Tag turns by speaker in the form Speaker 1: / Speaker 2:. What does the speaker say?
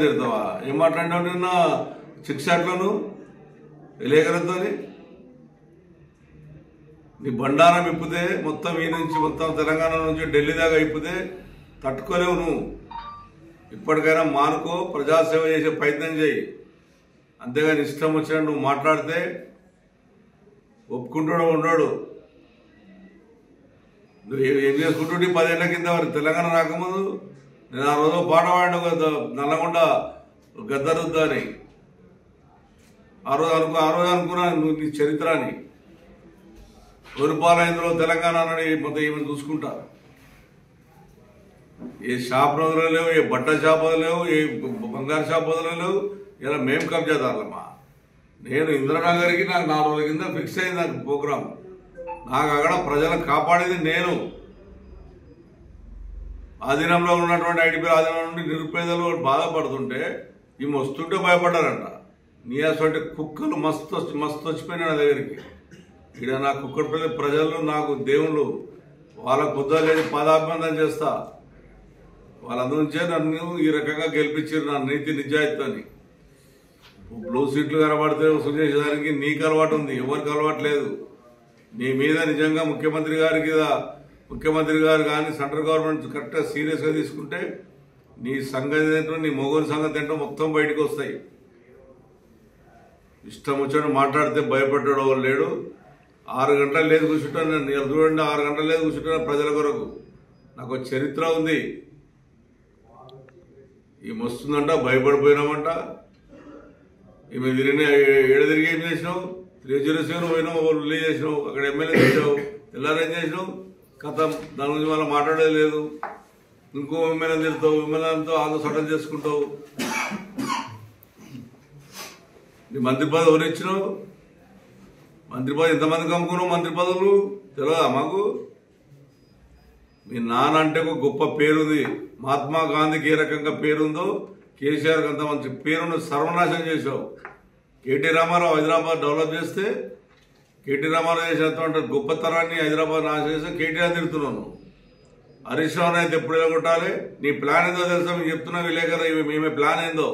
Speaker 1: తిడతావా? ఏం మాట్లాడినావు నిన్న సిక్స్ షాట్లను విలేకరులతో? నీ బండారం ఇప్పితే మొత్తం ఈ నుంచి మొత్తం తెలంగాణ నుంచి ఢిల్లీ దాకా ఇప్పితే తట్టుకోలేవు నువ్వు. ఇప్పటికైనా మానుకో, ప్రజాసేవ చేసే ప్రయత్నం చేయి. అంతేగాని ఇష్టం వచ్చినట్టు నువ్వు మాట్లాడితే ఒప్పుకుంటాడో ఉండడు. నువ్వు ఏం చేసుకుంటుంటే 10 ఏళ్ల కింద మరి తెలంగాణ రాకముందు నేను ఆ రోజు పాట పాడిన నల్లగొండ గద్దరుద్దా అని. ఆ రోజు అనుకున్నాను నువ్వు నీ చరిత్ర అని. రూపాయలు తెలంగాణ అని మొత్తం ఏమైనా చూసుకుంటా. ఏ షాప్ వదలు లేవు, ఏ బట్ట షాప్ వదలేవు, ఏ బంగారు షాప్ వదలలేవు. ఇలా మేము కబ్జాదారులమ్మా. నేను ఇంద్రనగర్కి నాకు 4 రోజుల కింద ఫిక్స్ అయింది నాకు ప్రోగ్రాం. నాకు అక్కడ ప్రజలను కాపాడేది నేను. ఆధీనంలో ఉన్నటువంటి ఐటీపీ ఆధీనంలో నుండి నిరుపేదలు బాధపడుతుంటే ఈమె వస్తుంటే భయపడ్డారంట. నీ అసలు కుక్కలు మస్తు వచ్చిపోయినా నా దగ్గరికి. ఇక్కడ నా కుక్కడపల్లి ప్రజలు నాకు దేవుళ్ళు, వాళ్ళ కుదరలేదు పాదాభివందనం చేస్తా. వాళ్ళందరి నుంచే నన్ను ఈ రకంగా గెలిపించారు, నా నీతి నిజాయితీని. బ్లూ సీట్లు కనబడితే సుచేసేదానికి నీకు అలవాటు ఉంది, ఎవరికి అలవాటు లేదు. నీ మీద నిజంగా ముఖ్యమంత్రి గారు కానీ సెంట్రల్ గవర్నమెంట్ కరెక్ట్గా సీరియస్గా తీసుకుంటే నీ సంగతి ఏంటో, నీ మొగోని సంగతి ఏంటో మొత్తం బయటకు వస్తాయి. ఇష్టం వచ్చినట్టు మాట్లాడితే భయపడ్డాడు ఎవరు లేడు. 6 గంటలు లేదు కూర్చుంటాను నేను. చూడండి, 6 గంటలు లేదు కూర్చుంటాను ప్రజల కొరకు. నాకు చరిత్ర ఉంది. ఈమె వస్తుందంట, భయపడిపోయినామంట. ఈమె తిరిగి ఏం చేసినావు? 307 పోయినావు, రిలీజ్ చేసినావు, అక్కడ ఎమ్మెల్యే చేసావు, ఎల్ఆర్ఎం చేసినావు, కథం. దాని గురించి మళ్ళీ మాట్లాడేది లేదు. ఇంకో ఎమ్మెల్యే తిడతావు, ఎమ్మెల్యేతో ఆంధ్ర సటం చేసుకుంటావు. నీ మంత్రి పదవి ఎవరు ఇచ్చినావు? మంత్రి పదవి ఎంతమందికి అమ్ముకున్నావు? మంత్రి పదవులు తెలియదా మాకు? మీ నాన్న అంటే ఒక గొప్ప పేరుంది. మహాత్మా గాంధీకి ఏ రకంగా పేరుందో కేసీఆర్కి అంత మంచి పేరును సర్వనాశనం చేశావు. కేటీ రామారావు హైదరాబాద్ డెవలప్ చేస్తే, కేటీ రామారావు చేసేటువంటి గొప్పతనాన్ని హైదరాబాద్ నాశనం చేస్తే కేటీఆర్ తిడుతున్నాను. హరీష్ రావు అయితే ఎప్పుడు ఎలగొట్టాలి? నీ ప్లాన్ ఏందో తెలుసా? మీకు చెప్తున్నా విలేకరు, మేమే ప్లాన్ ఏందో